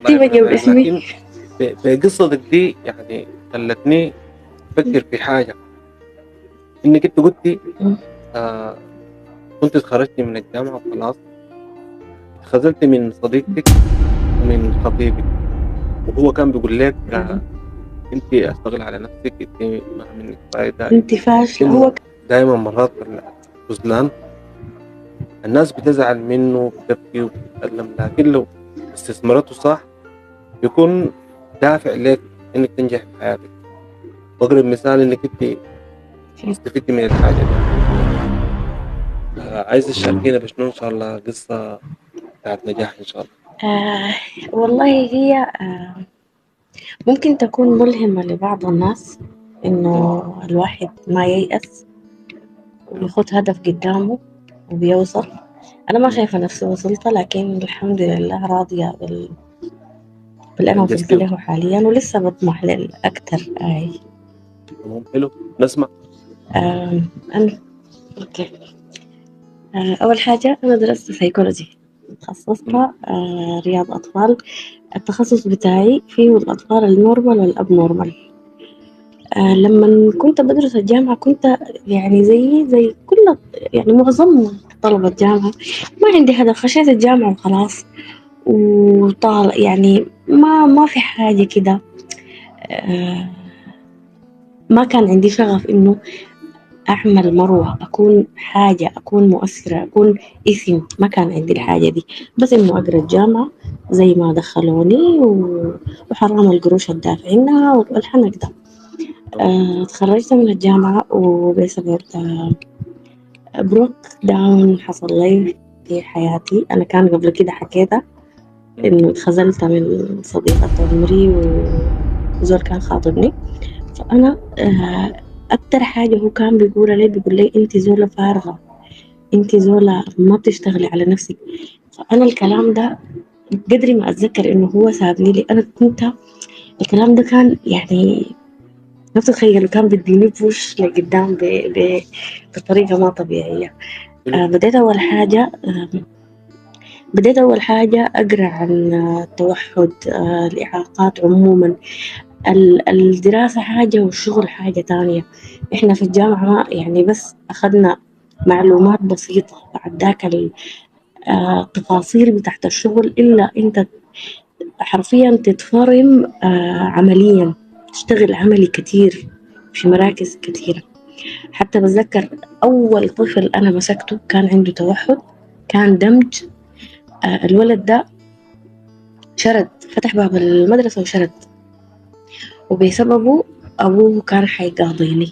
الله بقى يبارك. باسمي. لكن في قصتك دي يعني خلتني أفكر في حاجة، إنك أنت قلتي مم. آه كنت اتخرجتي من الجامعة وخلاص، اتخذلتي من صديقتك ومن خطيبك، وهو كان بيقول لك أيوة. أنت أشتغل على نفسك، أنت ما منك فايدة، انت أنت فاشلة. هو إنه دايما مرات الخذلان الناس بتزعل منه وبتبكي وبتتألم، لكن لو استثمرته صح بيكون دافع لك إنك تنجح في حياتك. وأقرب مثال إنك أنت استفدتي من الحاجة دي. عايز تشاركينا بشنو إن شاء الله قصة بتاعت نجاح إن شاء الله. آه والله هي ممكن تكون ملهمة لبعض الناس، مم. إنه الواحد ما ييأس حلو. ويخط هدف قدامه وبيوصل. أنا ما مم. شايفة نفسي وصلت، لكن الحمد لله راضية باللي أنا وصلت أنجزتيه. له حاليا، ولسه بطمح للأكتر. تمام، حلو، نسمع. آه أنا أوكي. أول حاجة أنا درست سيكولوجي، تخصصت مم. رياض أطفال. التخصص بتاعي فيه الأطفال النورمال والأب نورمال. لما كنت بدرس الجامعة كنت يعني زي كل يعني معظم طلبة جامعة، ما عندي هدف، خشيت الجامعة وخلاص. وطال يعني ما في حاجة كده. آه، ما كان عندي شغف إنه أعمل مروة، أكون حاجة، أكون مؤثرة، أكون اسم. ما كان عندي مم. الحاجة دي، بس إنه أقرأ الجامعة زي ما دخلوني وحرام القروش الدافعينها والحنك ده. تمام. تخرجت من الجامعة وبسبب بروك داون حصل لي في حياتي. أنا كان قبل كده حكيتها مم. إنه اتخذلت من صديقة عمري وزول كان خاطبني. فأنا أكتر حاجة هو كان بيقول لي أنت زولة فارغة، أنت زولة ما بتشتغلي على نفسك. فأنا الكلام ده قدري ما أتذكر إنه هو سابني لي. أنا كنت الكلام ده كان يعني ما تتخيلوا، كان بيديني بوش لقدام بطريقة ما طبيعية. حلو. بديت أول حاجة أقرأ عن التوحد، الإعاقات عموما. الدراسة حاجة والشغل حاجة تانية. إحنا في الجامعة يعني بس أخذنا معلومات بسيطة، بعد ذاك التفاصيل بتاعت الشغل إلا أنت حرفيا تتفرم عمليا، تشتغل عملي كتير في مراكز كتيرة. حتى بتذكر أول طفل أنا مسكته كان عنده توحد، كان دمج. الولد ده شرد، فتح باب المدرسة وشرد، وبسببه أبوه كان حيقاضيني.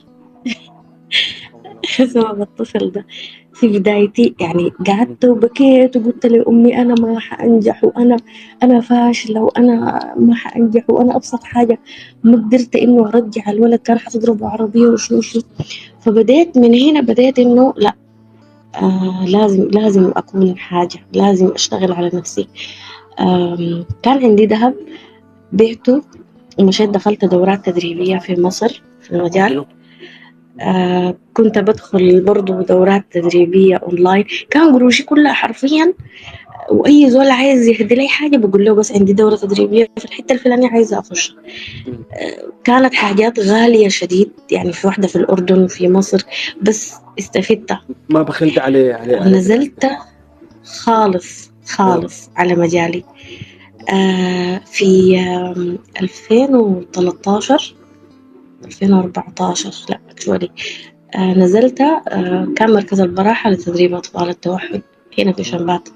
بسبب الطفل ده. في بدايتي يعني مم. قعدت وبكيت وقلت لأمي أنا ما حأنجح، وأنا فاشلة، وأنا ما حأنجح، وأنا أبسط حاجة ما قدرت إنه أرجع الولد، كان حتضربه عربية وشو. فبديت من هنا، بديت إنه لا، لازم أكون حاجة، لازم أشتغل على نفسي. كان عندي ذهب بعته ومشيت دخلت دورات تدريبية في مصر في المجال. حلو. كنت بدخل برضو دورات تدريبية أونلاين، كان قروشي كلها حرفيا. وأي زول عايز يهدي لي حاجة بقول له بس عندي دورة تدريبية في الحتة الفلانية عايزة أخش. مم. كانت حاجات غالية شديد، يعني في واحدة في الأردن وفي مصر، بس استفدت. ما بخلت على دراستك. نزلت خالص حلو. خالص على مجالي. تمام. في 2013 2014 لا اكشولي، نزلت. كان مركز البراحة لتدريب أطفال التوحد هنا في مم. شنبات.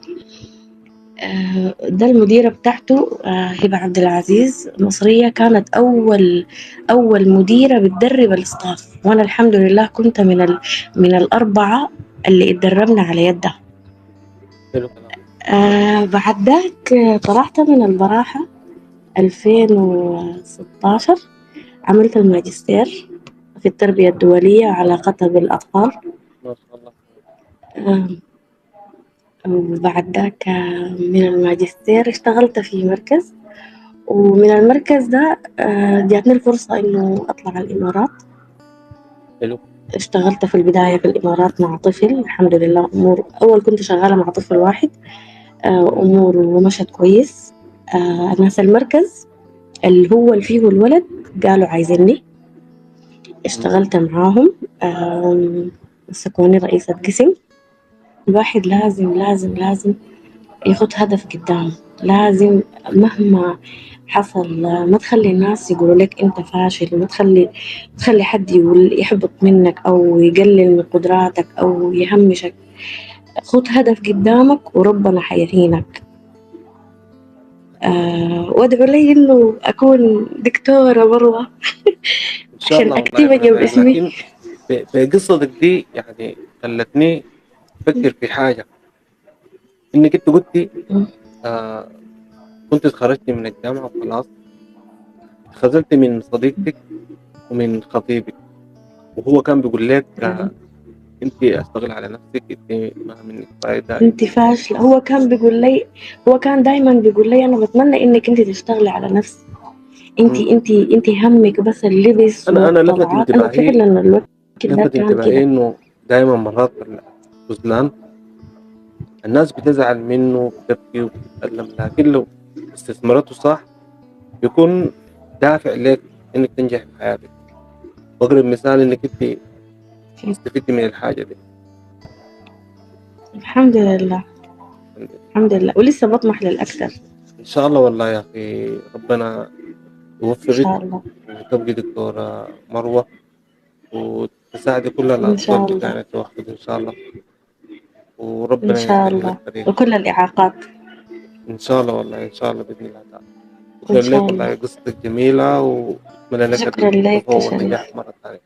ده المديرة بتاعته هبة عبد العزيز، مصرية، كانت أول مديرة بتدرب الستاف، وأنا الحمد لله كنت من الأربعة اللي اتدربنا على يدها. حلو كلام. بعد ذاك طلعت من البراحة 2016، عملت الماجستير في التربية الدولية علاقتها بالأطفال. ما شاء الله. آه، وبعد ذاك من الماجستير اشتغلت في مركز، ومن المركز ده جاتني الفرصة إنه أطلع على الإمارات. حلو. اشتغلت في البداية في الإمارات مع طفل، الحمد لله أمور. أول كنت شغالة مع طفل واحد، مم. أمور ومشت كويس. ناس المركز اللي فيه الولد قالوا عايزيني، اشتغلت معاهم. مسكوني رئيسة قسم. الواحد لازم لازم لازم يخط هدف قدامه، لازم مهما حصل ما تخلي الناس يقولوا لك انت فاشل، ما تخلي حد يحبط منك او يقلل من قدراتك او يهمشك. خد هدف قدامك وربنا حيعينك. وادعوا لي انه اكون دكتورة مروة ان شاء عشان الله والله اكتبها باذن جنب الله. اسمي. لكن بقصتك دي يعني خلتني افكر في حاجه، انك انت قلتي آه كنت اتخرجت من الجامعه وخلاص، اتخذلت من صديقتك ومن خطيبك، وهو كان بيقول لك انت اشتغل على نفسك، انت ما منك فايده، انت فاشلة. هو كان دايما بيقول لي انا بتمنى انك انت تشتغلي على نفسك. مم. انت همك بس اللبس انا لفت والطلعات. انا انتباهي، فعلا الوقت ده كان كده. انه دايما مرات الخذلان الناس بتزعل منه، بتبكي وبتتألم، لكن لو استثمرته صح بيكون دافع لك انك تنجح في حياتك. واقرب مثال انك انت استفدت من الحاجه دي. الحمد لله. الحمد لله، ولسه بطمح للاكثر. ان شاء الله والله يا اخي، ربنا ان يوفقك شاء الله. وتبقي دكتوره مروه، وتساعدي كل ان الاطفال شاء الله. بتاعنا التوحد ان شاء الله، ان وربنا شاء ييسر لك الله. الطريق. وكل الاعاقات. ان شاء الله والله، ان شاء الله باذن الله تعالى. ان شكرا شاء لك الله. والله، قصتك جميله، واتمنى لك شكرا لك يا التفوق شريف. والنجاح مره ثانيه.